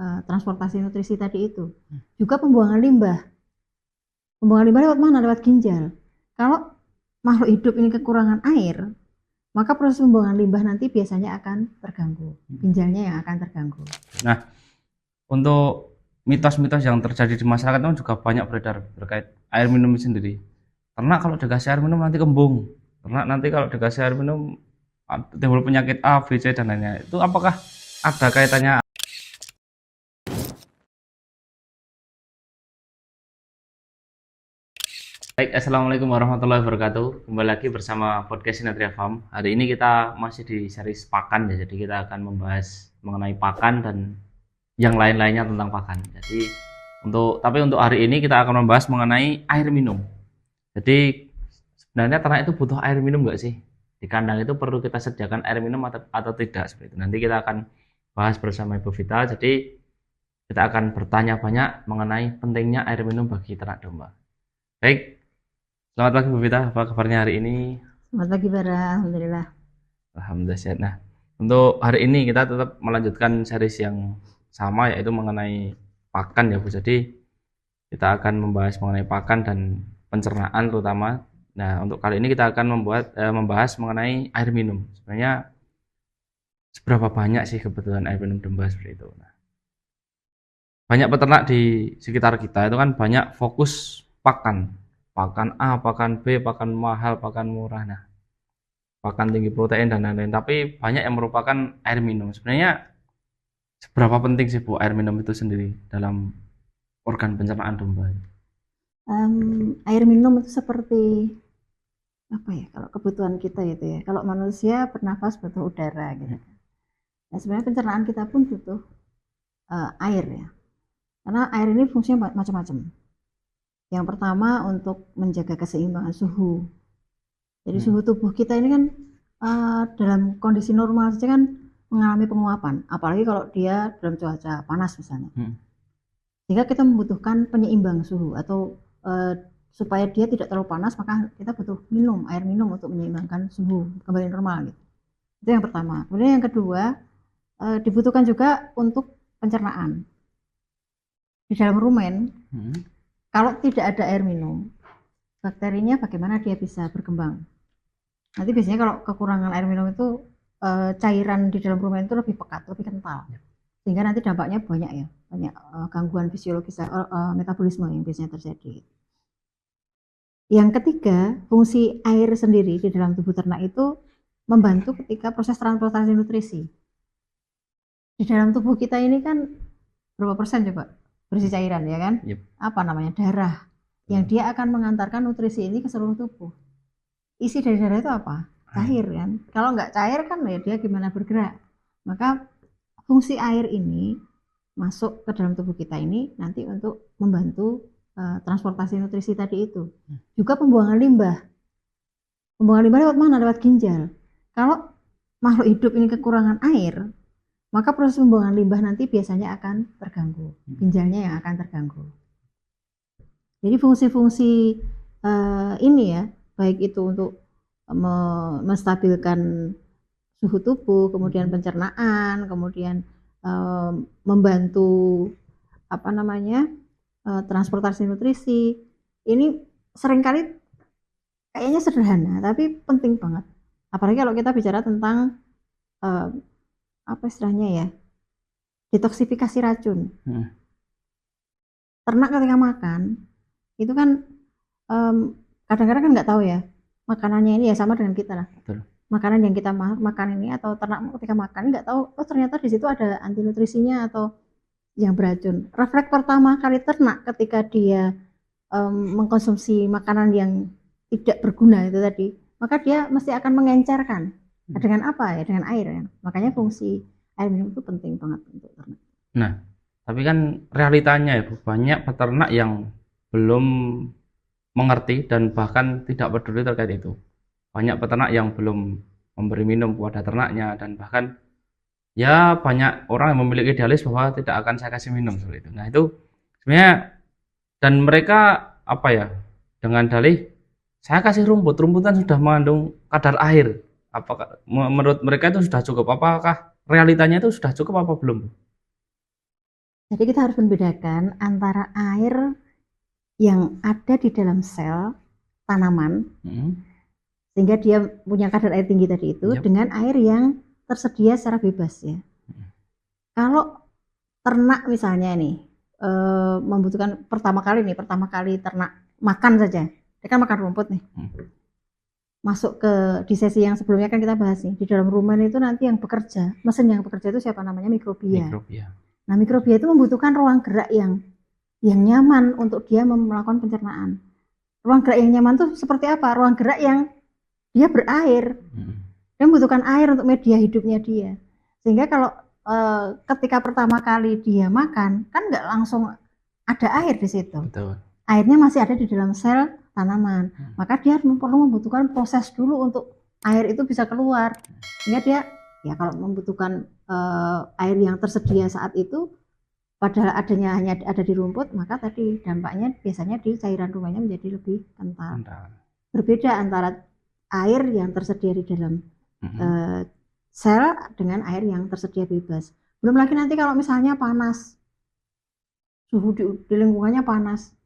transportasi nutrisi tadi itu. Juga pembuangan limbah. Pembuangan limbah lewat mana? Lewat ginjal. Kalau makhluk hidup ini kekurangan air, maka proses pembuangan limbah nanti biasanya akan terganggu. Ginjalnya yang akan terganggu. Nah, untuk mitos-mitos yang terjadi di masyarakat itu juga banyak beredar terkait air minum sendiri. Ternak kalau dikasih air minum nanti kembung. Ternak nanti kalau dikasih air minum timbul penyakit A, B, C dan lainnya. Itu apakah ada kaitannya? Baik, assalamualaikum warahmatullahi wabarakatuh. Kembali lagi bersama podcast Sinatria Farm. Hari ini kita masih di series pakan ya. Jadi kita akan membahas mengenai pakan dan yang lain-lainnya tentang pakan. Tapi untuk hari ini kita akan membahas mengenai air minum. Jadi sebenarnya ternak itu butuh air minum nggak sih? Di kandang itu perlu kita sediakan air minum atau tidak seperti itu. Nanti kita akan bahas bersama Ibu Vita. Jadi kita akan bertanya banyak mengenai pentingnya air minum bagi ternak domba. Baik, selamat pagi Bu Vita, apa kabarnya hari ini? Selamat pagi Bara, alhamdulillah. Alhamdulillah sehat. Nah, untuk hari ini kita tetap melanjutkan series yang sama yaitu mengenai pakan ya Bu. Jadi kita akan membahas mengenai pakan dan pencernaan terutama. Nah, untuk kali ini kita akan membahas mengenai air minum. Sebenarnya seberapa banyak sih kebutuhan air minum domba seperti itu. Nah, banyak peternak di sekitar kita itu kan banyak fokus pakan A, pakan B, pakan mahal, pakan murah. Nah, pakan tinggi protein dan lain-lain. Tapi banyak yang merupakan air minum. Sebenarnya seberapa penting sih Bu air minum itu sendiri dalam organ pencernaan domba? Air minum itu seperti apa ya? Kalau kebutuhan kita itu ya. Kalau manusia bernafas butuh udara gitu. Nah, sebenarnya pencernaan kita pun butuh air ya. Karena air ini fungsinya macam-macam. Yang pertama untuk menjaga keseimbangan suhu. Jadi suhu tubuh kita ini kan dalam kondisi normal saja kan mengalami penguapan. Apalagi kalau dia dalam cuaca panas misalnya. Sehingga kita membutuhkan penyeimbang suhu atau supaya dia tidak terlalu panas, maka kita butuh air minum untuk menyeimbangkan suhu kembali normal gitu. Itu yang pertama. Kemudian yang kedua, dibutuhkan juga untuk pencernaan. Di dalam rumen, kalau tidak ada air minum, bakterinya bagaimana dia bisa berkembang? Nanti biasanya kalau kekurangan air minum itu cairan di dalam rumen itu lebih pekat, lebih kental. Sehingga nanti dampaknya banyak ya, banyak gangguan fisiologis metabolisme yang biasanya terjadi. Yang ketiga, fungsi air sendiri di dalam tubuh ternak itu membantu ketika proses transportasi nutrisi. Di dalam tubuh kita ini kan berapa persen coba berisi cairan ya kan? Yep. Apa namanya? Darah. Yang dia akan mengantarkan nutrisi ini ke seluruh tubuh. Isi dari darah itu apa? Cair kan? Kalau nggak cair kan ya dia gimana bergerak? Maka fungsi air ini masuk ke dalam tubuh kita ini nanti untuk membantu transportasi nutrisi tadi itu. Juga pembuangan limbah. Pembuangan limbah lewat mana? Lewat ginjal. Kalau makhluk hidup ini kekurangan air, maka proses pembuangan limbah nanti biasanya akan terganggu. Ginjalnya yang akan terganggu. Jadi fungsi-fungsi ini ya, baik itu untuk menstabilkan suhu tubuh, kemudian pencernaan, kemudian membantu transportasi nutrisi. Ini seringkali kayaknya sederhana, tapi penting banget. Apalagi kalau kita bicara tentang apa istilahnya ya, detoksifikasi racun. Ternak ketika makan itu kan kadang-kadang kan nggak tahu ya makanannya ini ya sama dengan kita lah. Betul. Makanan yang kita makan ini atau ternak ketika makan nggak tahu ternyata di situ ada anti nutrisinya atau yang beracun. Refleks pertama kali ternak ketika dia mengkonsumsi makanan yang tidak berguna itu tadi, maka dia mesti akan mengencerkan. Dengan apa ya? Dengan air ya. Makanya fungsi air minum itu penting banget untuk ternak. Nah, tapi kan realitanya ya Bu, banyak peternak yang belum mengerti dan bahkan tidak peduli terkait itu. Banyak peternak yang belum memberi minum kepada ternaknya dan bahkan ya banyak orang yang memiliki idealis bahwa tidak akan saya kasih minum seperti itu. Nah, itu sebenarnya dan mereka dengan dalih saya kasih rumputan sudah mengandung kadar air. Apakah menurut mereka itu sudah cukup? Apakah realitanya itu sudah cukup apa belum? Jadi kita harus membedakan antara air yang ada di dalam sel tanaman, sehingga dia punya kadar air tinggi tadi itu, dengan air yang tersedia secara bebas ya. Kalau ternak misalnya nih, membutuhkan pertama kali ternak makan saja, dia kan makan rumput nih. Masuk ke di sesi yang sebelumnya kan kita bahas nih, di dalam rumen itu nanti yang bekerja, mesin yang bekerja itu siapa namanya? Mikrobia. Nah, mikrobia itu membutuhkan ruang gerak yang nyaman untuk dia melakukan pencernaan. Ruang gerak yang nyaman itu seperti apa? Ruang gerak yang dia berair. Dia membutuhkan air untuk media hidupnya dia. Sehingga kalau ketika pertama kali dia makan, kan nggak langsung ada air di situ. Betul. Airnya masih ada di dalam sel tanaman. Maka dia perlu membutuhkan proses dulu untuk air itu bisa keluar. Sehingga dia ya kalau membutuhkan air yang tersedia saat itu, padahal adanya hanya ada di rumput, maka tadi dampaknya biasanya di cairan rumennya menjadi lebih kental. Berbeda antara air yang tersedia di dalam sel dengan air yang tersedia bebas. Belum lagi nanti kalau misalnya panas, suhu di lingkungannya panas,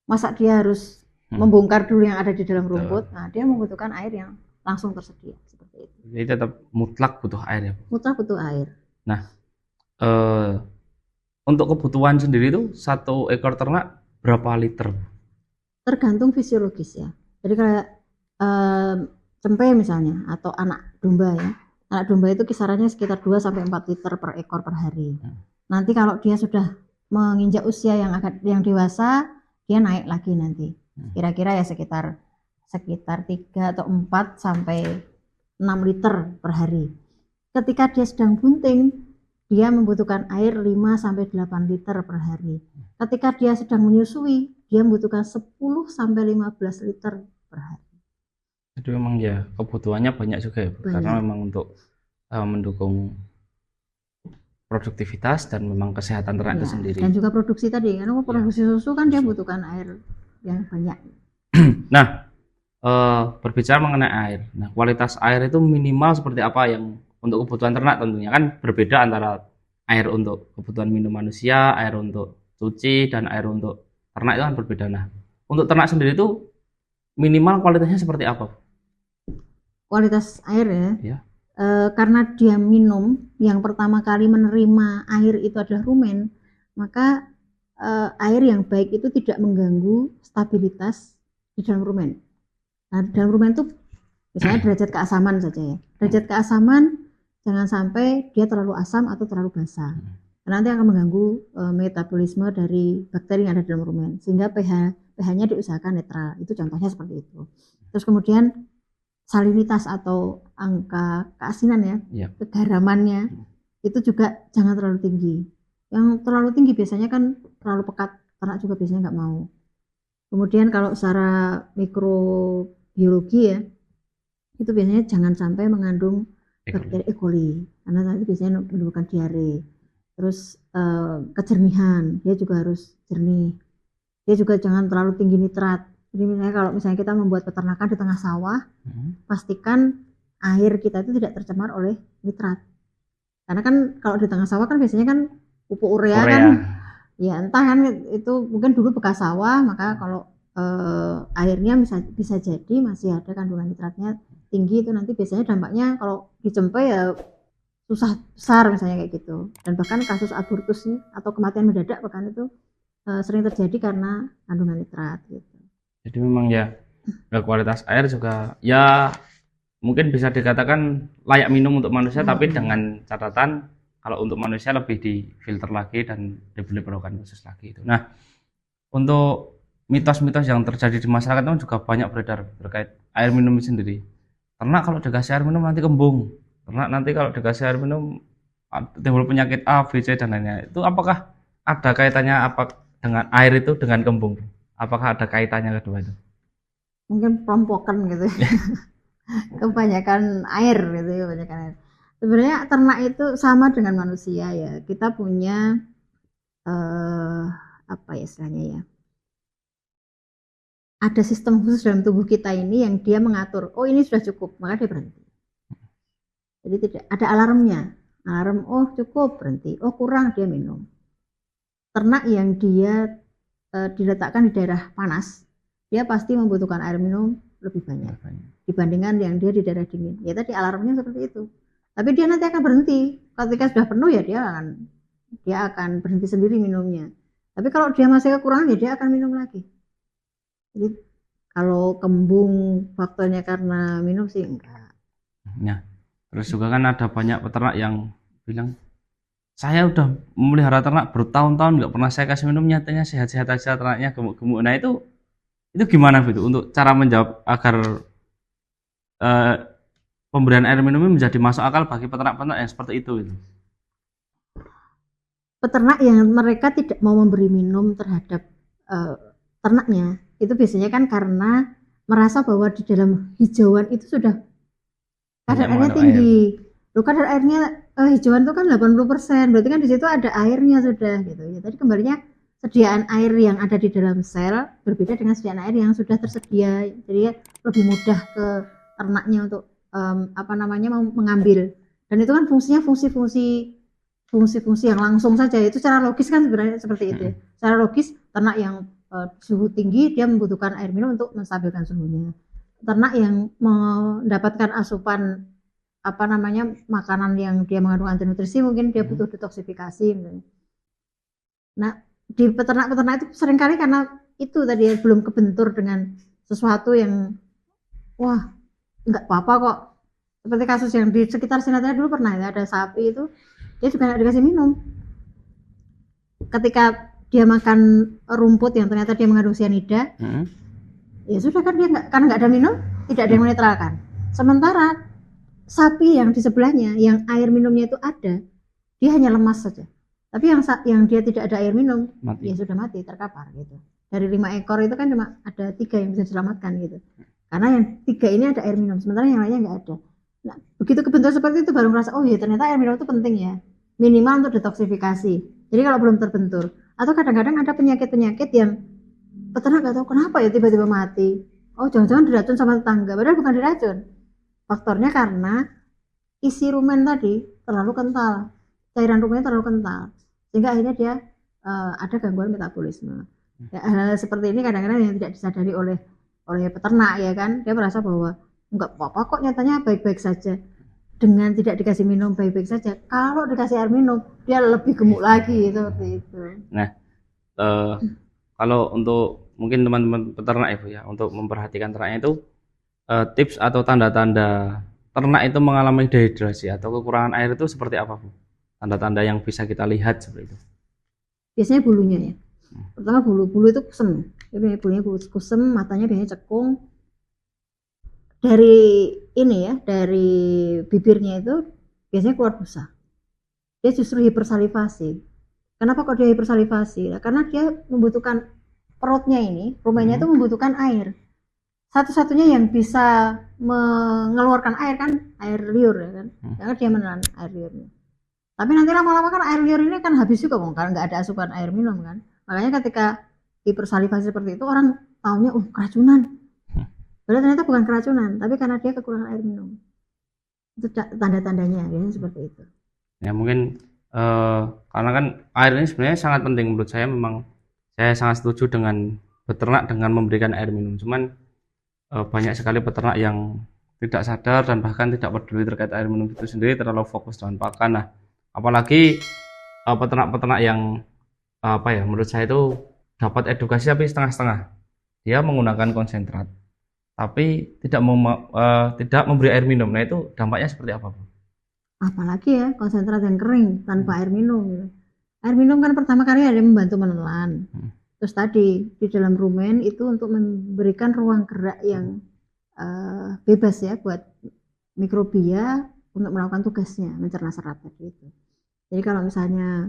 masa dia harus membongkar dulu yang ada di dalam rumput? Nah, dia membutuhkan air yang langsung tersedia seperti itu. Jadi tetap mutlak butuh air ya? Mutlak butuh air. Nah, untuk kebutuhan sendiri itu 1 ekor ternak berapa liter? Tergantung fisiologis ya. Jadi kayak cempe misalnya atau anak domba ya. Anak domba itu kisarannya sekitar 2-4 liter per ekor per hari. Nanti kalau dia sudah menginjak usia yang dewasa, dia naik lagi nanti. Kira-kira ya sekitar 3 atau 4 sampai 6 liter per hari. Ketika dia sedang bunting, dia membutuhkan air 5 sampai 8 liter per hari. Ketika dia sedang menyusui, dia membutuhkan 10 sampai 15 liter per hari. Jadi memang ya kebutuhannya banyak juga ya, karena memang untuk mendukung produktivitas dan memang kesehatan ternak itu sendiri. Dan juga produksi tadi, karena produksi susu kan dia butuhkan air yang banyak. Nah, berbicara mengenai air, nah kualitas air itu minimal seperti apa yang untuk kebutuhan ternak tentunya kan berbeda antara air untuk kebutuhan minum manusia, air untuk cuci, dan air untuk ternak itu kan berbeda. Nah, untuk ternak sendiri itu minimal kualitasnya seperti apa? Kualitas air ya. Karena dia minum, yang pertama kali menerima air itu adalah rumen, maka air yang baik itu tidak mengganggu stabilitas di dalam rumen. Nah, di dalam rumen itu misalnya derajat keasaman saja ya. Derajat keasaman jangan sampai dia terlalu asam atau terlalu basah. Nanti akan mengganggu metabolisme dari bakteri yang ada di dalam rumen, sehingga pH-nya diusahakan netral. Itu contohnya seperti itu. Terus kemudian salinitas atau angka keasinan ya, kegaramannya itu juga jangan terlalu tinggi. Yang terlalu tinggi biasanya kan terlalu pekat, ternak juga biasanya nggak mau. Kemudian kalau secara mikrobiologi ya, itu biasanya jangan sampai mengandung bakteri E. coli, karena nanti biasanya menimbulkan diare. Terus kejernihan, dia juga harus jernih. Dia juga jangan terlalu tinggi nitrat. Jadi misalnya kalau kita membuat peternakan di tengah sawah, pastikan air kita itu tidak tercemar oleh nitrat. Karena kan kalau di tengah sawah kan biasanya kan pupuk urea kan, ya entah kan itu mungkin dulu bekas sawah, maka kalau airnya bisa jadi masih ada kandungan nitratnya tinggi, itu nanti biasanya dampaknya kalau dicempe ya susah besar misalnya kayak gitu. Dan bahkan kasus abortus atau kematian mendadak bahkan itu sering terjadi karena kandungan nitrat gitu. Jadi memang ya kualitas air juga ya mungkin bisa dikatakan layak minum untuk manusia, tapi dengan catatan kalau untuk manusia lebih difilter lagi dan diberi perawatan khusus lagi itu. Nah, untuk mitos-mitos yang terjadi di masyarakat itu juga banyak beredar terkait air minum sendiri. Ternak kalau dikasih air minum nanti kembung. Ternak nanti kalau dikasih air minum timbul penyakit A, B, C dan lainnya. Itu apakah ada kaitannya dengan air itu dengan kembung? Apakah ada kaitannya kedua itu? Mungkin pelompokan gitu. Kebanyakan air gitu ya, kebanyakan air. Sebenarnya ternak itu sama dengan manusia ya. Kita punya apa ya istilahnya ya? Ada sistem khusus dalam tubuh kita ini yang dia mengatur, oh ini sudah cukup, maka dia berhenti. Jadi tidak ada alarmnya. Alarm, oh cukup, berhenti. Oh kurang, dia minum. ternak yang dia diletakkan di daerah panas, dia pasti membutuhkan air minum lebih banyak dibandingkan yang dia di daerah dingin. Ya tadi alarmnya seperti itu. Tapi dia nanti akan berhenti. Ketika sudah penuh ya dia akan berhenti sendiri minumnya. Tapi kalau dia masih kekurangan ya dia akan minum lagi. Jadi kalau kembung faktornya karena minum sih enggak. Ya. Terus juga kan ada banyak peternak yang bilang, saya udah memelihara ternak bertahun-tahun nggak pernah saya kasih minum, nyatanya sehat-sehat aja ternaknya, gemuk-gemuk. Nah itu gimana gitu untuk cara menjawab agar pemberian air minum ini menjadi masuk akal bagi peternak-peternak yang seperti itu gitu. Peternak yang mereka tidak mau memberi minum terhadap ternaknya itu biasanya kan karena merasa bahwa di dalam hijauan itu sudah kadar airnya tinggi. Loh, kadar airnya hijauan itu kan 80%, berarti kan di situ ada airnya sudah gitu ya. Tadi kembalinya sediaan air yang ada di dalam sel berbeda dengan sediaan air yang sudah tersedia. Jadi lebih mudah ke ternaknya untuk mengambil. Dan itu kan fungsinya fungsi-fungsi yang langsung saja, itu secara logis kan sebenarnya seperti itu ya. Secara logis ternak yang suhu tinggi dia membutuhkan air minum untuk menstabilkan suhunya. Ternak yang mendapatkan asupan makanan yang dia mengandung anti nutrisi mungkin dia butuh detoksifikasi. Nah di peternak-peternak itu seringkali karena itu tadi ya, belum kebentur dengan sesuatu yang wah nggak apa-apa kok. Seperti kasus yang di sekitar Sinatnya dulu pernah ya, ada sapi itu dia juga nggak dikasih minum. Ketika dia makan rumput yang ternyata dia mengandung cyanida, ya sudah kan dia karena nggak ada minum, tidak ada yang menetralkan. Sementara sapi yang di sebelahnya, yang air minumnya itu ada, dia hanya lemas saja. Tapi yang dia tidak ada air minum, ya sudah mati, terkapar gitu. Dari 5 ekor itu kan cuma ada 3 yang bisa diselamatkan gitu. Karena yang 3 ini ada air minum, sementara yang lainnya nggak ada. Nah, begitu kebentur seperti itu baru merasa, oh ya ternyata air minum itu penting ya. Minimal untuk detoksifikasi. Jadi kalau belum terbentur. Atau kadang-kadang ada penyakit-penyakit yang peternak nggak tahu kenapa ya tiba-tiba mati. Oh jangan-jangan diracun sama tetangga. Padahal bukan diracun. Faktornya karena isi rumen tadi terlalu kental. Cairan rumennya terlalu kental. Sehingga akhirnya dia ada gangguan metabolisme. Ya, hal seperti ini kadang-kadang yang tidak disadari oleh peternak ya kan. Dia merasa bahwa nggak apa-apa kok, nyatanya baik-baik saja. Dengan tidak dikasih minum baik-baik saja. Kalau dikasih air minum dia lebih gemuk lagi seperti itu. Nah, kalau untuk mungkin teman-teman peternak Ibu ya, untuk memperhatikan ternaknya itu tips atau tanda-tanda ternak itu mengalami dehidrasi atau kekurangan air itu seperti apa Bu? Tanda-tanda yang bisa kita lihat seperti itu. Biasanya bulunya ya. Pertama bulu itu kusem. Jadi bulunya kusem, matanya biasanya cekung. Dari ini ya, dari bibirnya itu biasanya keluar busa. Dia justru hipersalivasi. Kenapa kok dia hipersalivasi? Nah, karena dia membutuhkan perutnya ini, rumennya itu membutuhkan air. Satu-satunya yang bisa mengeluarkan air kan air liur ya kan. Karena dia menelan air liurnya. Tapi nanti lama-lama kan air liur ini kan habis juga karena nggak ada asupan air minum kan. Makanya ketika hipersalivasi seperti itu orang taunya keracunan. Padahal ternyata bukan keracunan, tapi karena dia kekurangan air minum. Itu tanda-tandanya, biasanya seperti itu. Ya mungkin karena kan air ini sebenarnya sangat penting menurut saya. Memang saya sangat setuju dengan beternak dengan memberikan air minum. Cuman banyak sekali peternak yang tidak sadar dan bahkan tidak peduli terkait air minum itu sendiri, terlalu fokus dengan pakan. Nah, apalagi peternak-peternak yang menurut saya itu dapat edukasi tapi setengah-setengah. Dia menggunakan konsentrat tapi tidak memberi air minum. Nah itu dampaknya seperti apa Bu? Apalagi ya konsentrat yang kering tanpa air minum gitu. Air minum kan pertama kali ada membantu menelan. Terus tadi di dalam rumen itu untuk memberikan ruang gerak yang bebas ya buat mikrobia untuk melakukan tugasnya mencerna serat tadi itu. Jadi kalau misalnya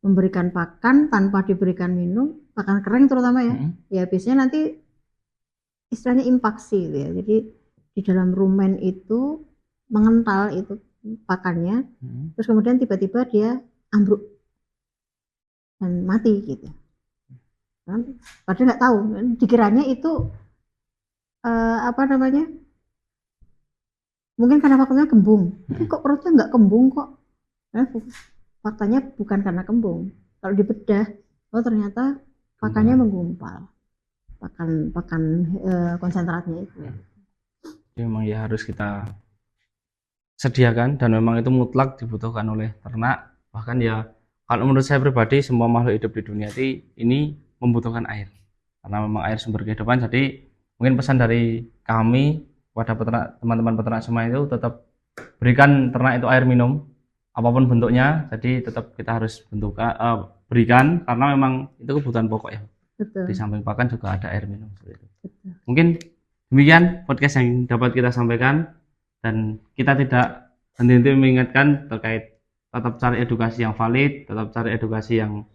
memberikan pakan tanpa diberikan minum, pakan kering terutama ya biasanya nanti istilahnya impaksi gitu ya. Jadi di dalam rumen itu mengental itu pakannya, terus kemudian tiba-tiba dia ambruk dan mati gitu. Padahal nggak tahu, dikiranya itu mungkin karena faktanya kembung, tapi kok perutnya nggak kembung kok. Nah, faktanya bukan karena kembung. Kalau dibedah oh ternyata pakannya menggumpal, pakan konsentratnya itu. Jadi memang ya harus kita sediakan, dan memang itu mutlak dibutuhkan oleh ternak. Bahkan ya kalau menurut saya pribadi, semua makhluk hidup di dunia ini membutuhkan air, karena memang air sumber kehidupan. Jadi mungkin pesan dari kami kepada teman-teman peternak semua itu, tetap berikan ternak itu air minum apapun bentuknya. Jadi tetap kita harus berikan, karena memang itu kebutuhan pokok ya. Betul. Di samping pakan juga ada air minum seperti itu. Betul. Mungkin demikian podcast yang dapat kita sampaikan, dan kita tidak henti-henti mengingatkan terkait tetap cari edukasi yang valid, tetap cari edukasi yang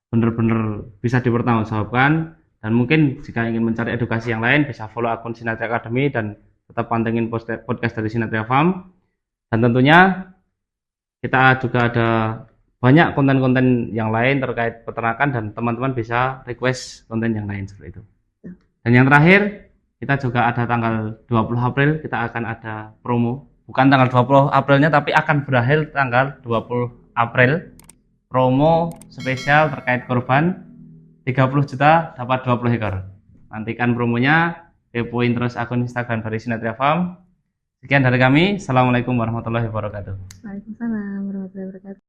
benar-benar bisa dipertanggungjawabkan. Dan mungkin jika ingin mencari edukasi yang lain, bisa follow akun Sinatria Academy dan tetap pantengin podcast dari Sinatria Farm. Dan tentunya kita juga ada banyak konten-konten yang lain terkait peternakan, dan teman-teman bisa request konten yang lain seperti itu. Dan yang terakhir, kita juga ada tanggal 20 April, kita akan ada promo. Bukan tanggal 20 Aprilnya, tapi akan berakhir tanggal 20 April. Promo spesial terkait korban 30 juta dapat 20 ekor. Nantikan promonya, kepoin terus akun Instagram dari Sinatria Farm. Sekian dari kami. Assalamualaikum warahmatullahi wabarakatuh. Waalaikumsalam warahmatullahi wabarakatuh.